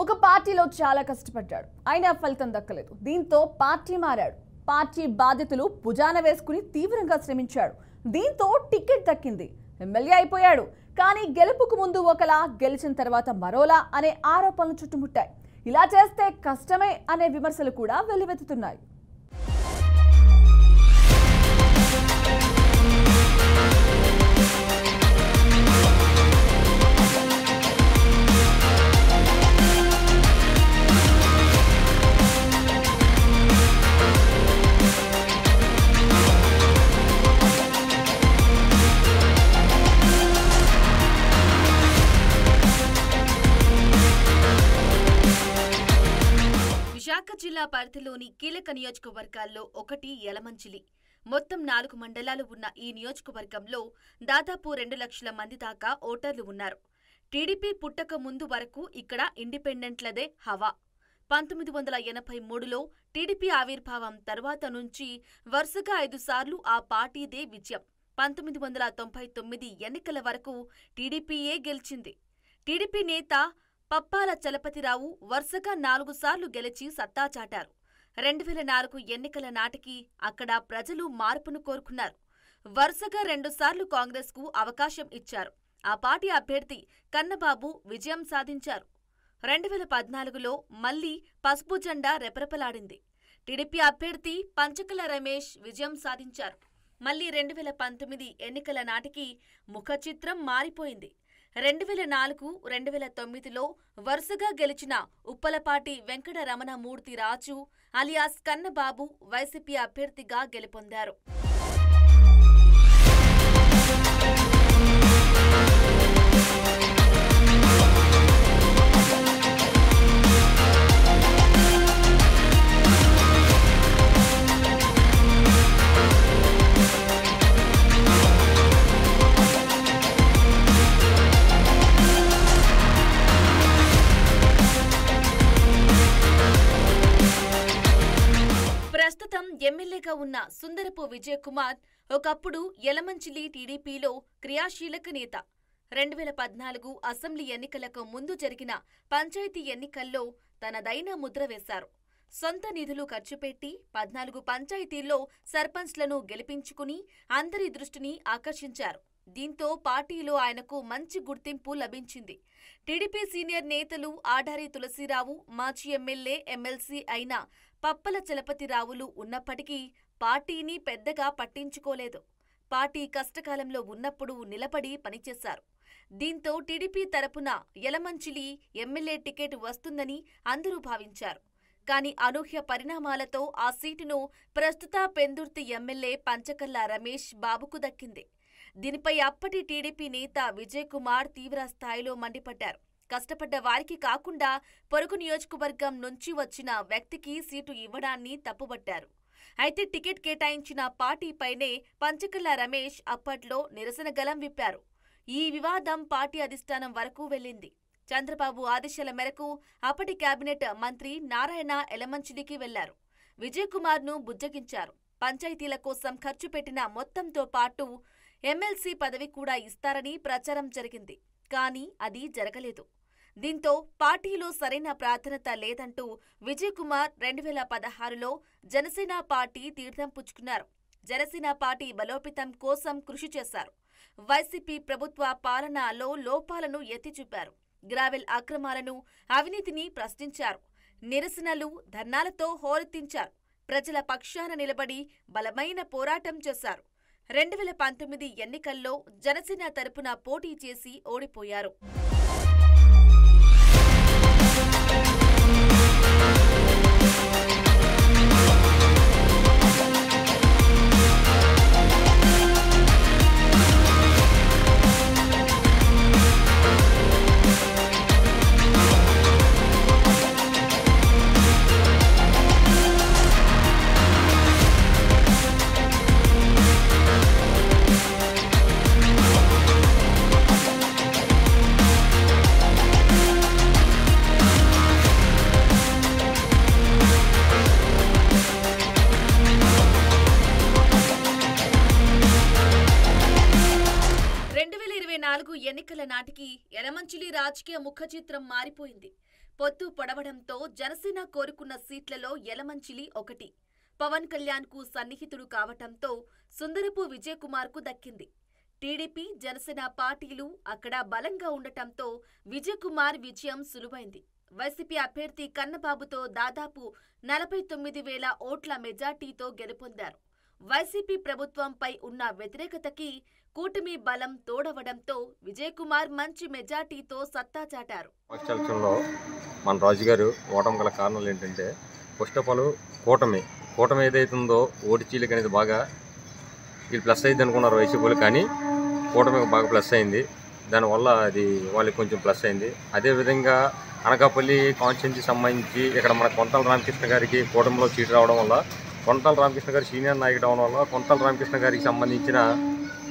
ఒక పార్టీలో చాలా కష్టపడ్డాడు. అయినా ఫలితం దక్కలేదు. దీంతో పార్టీ మారాడు. పార్టీ బాధ్యతలు భుజాన వేసుకుని తీవ్రంగా శ్రమించాడు. దీంతో టికెట్ దక్కింది. ఎమ్మెల్యే అయిపోయాడు. కానీ గెలుపుకు ముందు ఒకలా, గెలిచిన తర్వాత మరోలా అనే ఆరోపణలు చుట్టుముట్టాయి. ఇలా చేస్తే కష్టమే అనే విమర్శలు కూడా వెల్లువెత్తుతున్నాయి. విశాఖ జిల్లా పరిధిలోని కీలక నియోజకవర్గాల్లో ఒకటి యలమంచిలి. మొత్తం 4 మండలాలు ఉన్న ఈ నియోజకవర్గంలో దాదాపు 2 లక్షల మంది దాకా ఓటర్లు ఉన్నారు. టీడీపీ పుట్టక ముందు వరకు ఇక్కడ ఇండిపెండెంట్లదే హవా. 1983లో టీడీపీ ఆవిర్భావం తర్వాత నుంచి వరుసగా 5 సార్లు ఆ పార్టీదే విజయం. 1999 ఎన్నికల వరకు టీడీపీయే గెలిచింది. టీడీపీ నేత పప్పాల చలపతిరావు వరుసగా 4 సార్లు గెలిచి సత్తా చాటారు. 2004 ఎన్నికల నాటికి అక్కడ ప్రజలు మార్పును కోరుకున్నారు. వరుసగా 2 సార్లు కాంగ్రెస్కు అవకాశం ఇచ్చారు. ఆ పార్టీ అభ్యర్థి కన్నబాబు విజయం సాధించారు. 2014లో మళ్లీ పసుపు జెండా రెపరెపలాడింది. టీడీపీ అభ్యర్థి పంచకల రమేష్ విజయం సాధించారు. మళ్లీ 2019 ఎన్నికల నాటికి ముఖ చిత్రం మారిపోయింది. 2004, 2009లో వరుసగా గెలిచిన ఉప్పలపాటి వెంకట రమణమూర్తి రాజు అలియాస్ కన్నబాబు వైసీపీ అభ్యర్థిగా గెలుపొందారు. ప్రస్తుతం ఎమ్మెల్యేగా ఉన్న సుందరపు విజయకుమార్ ఒకప్పుడు యలమంచిలి టీడీపీలో క్రియాశీలక నేత. 2014 అసెంబ్లీ ఎన్నికలకు ముందు జరిగిన పంచాయతీ ఎన్నికల్లో తనదైన ముద్ర వేశారు. సొంత నిధులు ఖర్చుపెట్టి 14 పంచాయతీల్లో సర్పంచ్లను గెలిపించుకుని అందరి దృష్టిని ఆకర్షించారు. దీంతో పార్టీలో ఆయనకు మంచి గుర్తింపు లభించింది. టీడీపీ సీనియర్ నేతలు ఆడారి తులసిరావు, మాజీ ఎమ్మెల్యే, ఎమ్మెల్సీ అయిన పప్పల చలపతిరావులు ఉన్నప్పటికీ పార్టీని పెద్దగా పట్టించుకోలేదు. పార్టీ కష్టకాలంలో ఉన్నప్పుడు నిలబడి పనిచేశారు. దీంతో టీడీపీ తరపున యలమంచిలి ఎమ్మెల్యే టికెట్ వస్తుందని అందరూ భావించారు. కానీ అనూహ్య పరిణామాలతో ఆ సీటును ప్రస్తుత పెందుర్తి ఎమ్మెల్యే పంచకల్ల రమేష్ బాబుకు దక్కింది. దీనిపై అప్పటి టీడీపీ నేత విజయకుమార్ తీవ్ర స్థాయిలో మండిపడ్డారు. కష్టపడ్డ వారికి కాకుండా పొరుగు నియోజకవర్గం నుంచి వచ్చిన వ్యక్తికి సీటు ఇవ్వడాన్ని తప్పుబట్టారు. అయితే టికెట్ కేటాయించిన పార్టీపైనే పంచకల్ల రమేష్ అప్పట్లో నిరసన గలం విప్పారు. ఈ వివాదం పార్టీ అధిష్టానం వరకు వెళ్లింది. చంద్రబాబు ఆదేశాల మేరకు అప్పటి కేబినెట్ మంత్రి నారాయణ యలమంచిలికి వెళ్లారు. విజయకుమార్ను బుజ్జగించారు. పంచాయతీల కోసం ఖర్చు పెట్టిన మొత్తంతో పాటు ఎమ్మెల్సీ పదవి కూడా ఇస్తారని ప్రచారం జరిగింది. కానీ అది జరగలేదు. దీంతో పార్టీలో సరైన ప్రాధాన్యత లేదంటూ విజయకుమార్ 2016లో జనసేన పార్టీ తీర్థం పుచ్చుకున్నారు. జనసేన పార్టీ బలోపేతం కోసం కృషి చేశారు. వైసీపీ ప్రభుత్వ పాలనలో లోపాలను ఎత్తిచూపారు. గ్రావెల్ అక్రమాలను, అవినీతిని ప్రశ్నించారు. నిరసనలు, ధర్నాలతో హోరెత్తించారు. ప్రజల పక్షాన నిలబడి బలమైన పోరాటం చేశారు. 2019 ఎన్నికల్లో జనసేన తరపున పోటీ చేసి ఓడిపోయారు. ఎన్నికల నాటికి యలమంచిలి రాజకీయ ముఖచిత్రం మారిపోయింది. పొత్తు పొడవడంతో జనసేన కోరుకున్న సీట్లలో యలమంచిలి ఒకటి. పవన్ కళ్యాణ్ కు సన్నిహితుడు కావటంతో సుందరపు విజయ్ కుమార్ కు దక్కింది. టీడీపీ, జనసేన పార్టీలు అక్కడ బలంగా ఉండటంతో విజయ్ కుమార్ విజయం సులువైంది. వైసీపీ అభ్యర్థి కన్నబాబుతో దాదాపు 49,000 ఓట్ల మెజార్టీతో గెలుపొందారు. వైసీపీ ప్రభుత్వంపై ఉన్న వ్యతిరేకతకి కూటమి బలం తోడవడంతో విజయ్ కుమార్ మంచి మెజార్టీతో సత్తా చాటారు. మన రాజుగారు ఓటమి గల కారణాలు ఏంటంటే ఫస్ట్ ఆఫ్ ఆల్ కూటమి ఏదైతుందో ఓటు చీలిక అనేది బాగా వీళ్ళు ప్లస్ అయింది అనుకున్నారు వైసీపీలు, కానీ కూటమికి బాగా ప్లస్ అయింది. దానివల్ల అది వాళ్ళకి కొంచెం ప్లస్ అయింది. అదేవిధంగా అనకాపల్లి కాన్స్టిట్యున్సీకి సంబంధించి ఇక్కడ మన కొంతల రామకృష్ణ గారికి కూటమిలో సీటు రావడం వల్ల, కొంతల రామకృష్ణ గారి సీనియర్ నాయకుడు అవడం వల్ల కొంతల రామకృష్ణ గారికి సంబంధించిన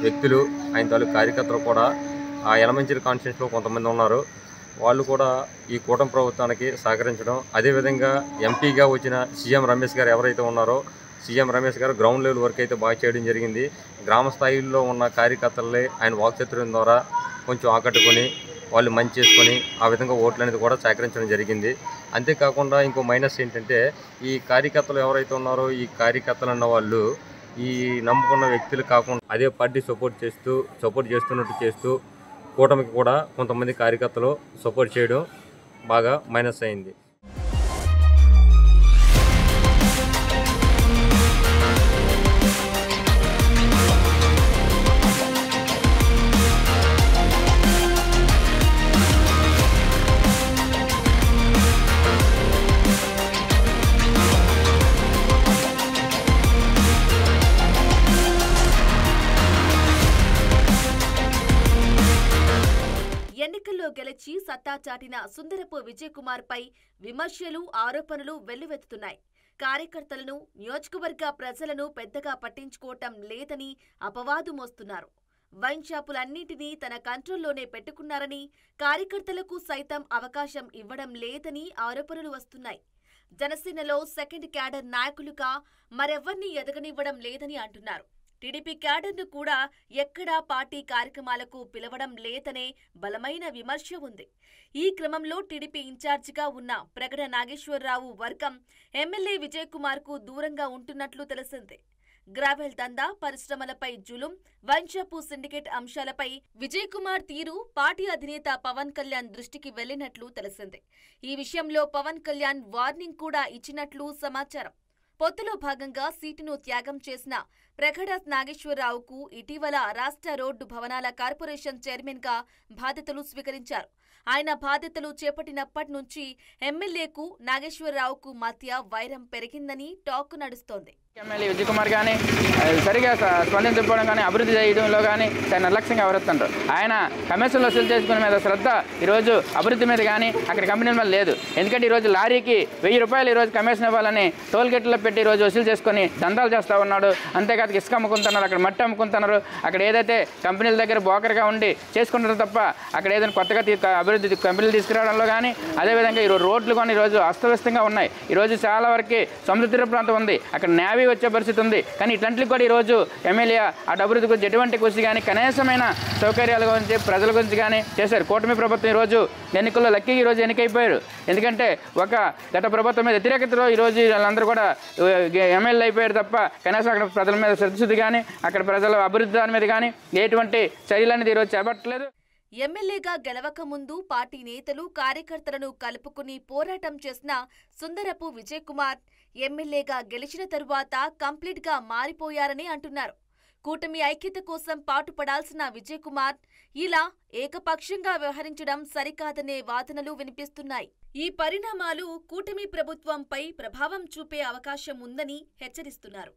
వ్యక్తులు, ఆయన తాలూకు కార్యకర్తలు కూడా ఆ యలమంచిలి కాన్స్టిట్యున్సీలో కొంతమంది ఉన్నారు. వాళ్ళు కూడా ఈ కూటమి ప్రభుత్వానికి సహకరించడం, అదేవిధంగా ఎంపీగా వచ్చిన సీఎం రమేష్ గారు ఎవరైతే ఉన్నారో సీఎం రమేష్ గారు గ్రౌండ్ లెవెల్ వర్క్ అయితే బాగా చేయడం జరిగింది. గ్రామ స్థాయిలో ఉన్న కార్యకర్తలే ఆయన వాక్చతుర్యం ద్వారా కొంచెం ఆకట్టుకొని వాళ్ళు మంచి చేసుకొని ఆ విధంగా ఓట్లు అనేది కూడా సేకరించడం జరిగింది. అంతేకాకుండా ఇంకో మైనస్ ఏంటంటే ఈ కార్యకర్తలు ఎవరైతే ఉన్నారో ఈ కార్యకర్తలు అన్న వాళ్ళు ఈ నమ్ముకున్న వ్యక్తులు కాకుండా అదే పార్టీ సపోర్ట్ చేస్తున్నట్టు చేస్తూ కూటమికి కూడా కొంతమంది కార్యకర్తలు సపోర్ట్ చేయడం బాగా మైనస్ అయింది. ఎన్నికల్లో గెలిచి సత్తా చాటిన సుందరపు విజయ్ కుమార్ పై విమర్శలు, ఆరోపణలు వెల్లువెత్తుతున్నాయి. కార్యకర్తలను, నియోజకవర్గ ప్రజలను పెద్దగా పట్టించుకోవటం లేదని అపవాదు మోస్తున్నారు. వైన్ షాపులన్నింటినీ తన కంట్రోల్లోనే పెట్టుకున్నారని, కార్యకర్తలకు సైతం అవకాశం ఇవ్వడం లేదని ఆరోపణలు వస్తున్నాయి. జనసేనలో సెకండ్ క్యాడర్ నాయకులుగా మరెవ్వర్నీ ఎదగనివ్వడం లేదని అంటున్నారు. టీడీపీ క్యాడర్ను కూడా ఎక్కడా పార్టీ కార్యక్రమాలకు పిలవడం లేదనే బలమైన విమర్శ ఉంది. ఈ క్రమంలో టీడీపీ ఇన్ఛార్జిగా ఉన్న ప్రగడ నాగేశ్వరరావు వర్గం ఎమ్మెల్యే విజయ్ కుమార్ కు దూరంగా ఉంటున్నట్లు తెలిసింది. గ్రావెల్ దందా, పరిశ్రమలపై జులుం, వైన్షాపు సిండికేట్ అంశాలపై విజయ్ కుమార్ తీరు పార్టీ అధినేత పవన్ కళ్యాణ్ దృష్టికి వెళ్లినట్లు తెలిసింది. ఈ విషయంలో పవన్ కళ్యాణ్ వార్నింగ్ కూడా ఇచ్చినట్లు సమాచారం. పొత్తులో భాగంగా సీటును త్యాగం చేసిన ప్రగడ నాగేశ్వరరావుకు ఇటీవల రాష్ట్ర రోడ్డు భవనాల కార్పొరేషన్ చైర్మన్ గా బాధ్యతలు స్వీకరించారు. ఆయన బాధ్యతలు చేపట్టినప్పటి నుంచి ఎమ్మెల్యేకు నాగేశ్వరరావుకు మధ్య వైరం పెరిగిందని టాక్ నడుస్తోంది. ఎమ్మెల్యే విజయ్ కుమార్ కానీ సరిగా స్పందించకపోవడం కానీ, అభివృద్ధి చేయడంలో కానీ చాలా నిర్లక్ష్యంగా వ్యవహరిస్తుంటారు. ఆయన కమిషన్లు వసూలు చేసుకునే మీద శ్రద్ధ ఈరోజు అభివృద్ధి మీద కానీ అక్కడ కంపెనీల మీద లేదు. ఎందుకంటే ఈరోజు లారీకి 1000 రూపాయలు ఈరోజు కమిషన్ ఇవ్వాలని టోల్ గేట్లో పెట్టి ఈరోజు వసూలు చేసుకొని దందాలు చేస్తూ ఉన్నాడు. అంతేకాదు ఇసుక అమ్ముకుంటున్నారు, అక్కడ మట్టి అమ్ముకుంటున్నారు. అక్కడ ఏదైతే కంపెనీల దగ్గర బోకర్గా ఉండి చేసుకుంటారో తప్ప అక్కడ ఏదైనా కొత్తగా అభివృద్ధి కంపెనీలు తీసుకురావడంలో కానీ, అదేవిధంగా ఈరోజు రోడ్లు కానీ ఈరోజు అస్తవ్యస్తంగా ఉన్నాయి. ఈరోజు చాలా వరకు సముద్ర ప్రాంతం ఉంది, అక్కడ నేవీ వచ్చే పరిస్థితి ఉంది. కానీ ఇట్లాంటివి కూడా ఈరోజు ఎమ్మెల్యే అటు అభివృద్ధి గురించి ఎటువంటి కృషి కానీ, కనీసమైన సౌకర్యాల గురించి, ప్రజల గురించి కానీ చేశారు. కూటమి ప్రభుత్వం ఈరోజు ఎన్నికల్లో లక్కీగా ఈరోజు ఎన్నికైపోయారు. ఎందుకంటే ఒక గత ప్రభుత్వం మీద వ్యతిరేకతలో ఈరోజు వాళ్ళందరూ కూడా ఎమ్మెల్యే అయిపోయారు తప్ప కనీసం అక్కడ ప్రజల మీద శ్రద్ధశుద్ధి కానీ, అక్కడ ప్రజల అభివృద్ధి దాని మీద కానీ ఎటువంటి చర్యలు అనేది ఈరోజు చేపట్టలేదు. ఎమ్మెల్యేగా గెలవక ముందు పార్టీ నేతలు, కార్యకర్తలను కలుపుకుని పోరాటం చేసిన సుందరపు విజయ్ కుమార్ ఎమ్మెల్యేగా గెలిచిన తరువాత కంప్లీట్ గా మారిపోయారని అంటున్నారు. కూటమి ఐక్యత కోసం పాటుపడాల్సిన విజయ్ కుమార్ ఇలా ఏకపక్షంగా వ్యవహరించడం సరికాదనే వాదనలు వినిపిస్తున్నాయి. ఈ పరిణామాలు కూటమి ప్రభుత్వంపై ప్రభావం చూపే అవకాశం ఉందని హెచ్చరిస్తున్నారు.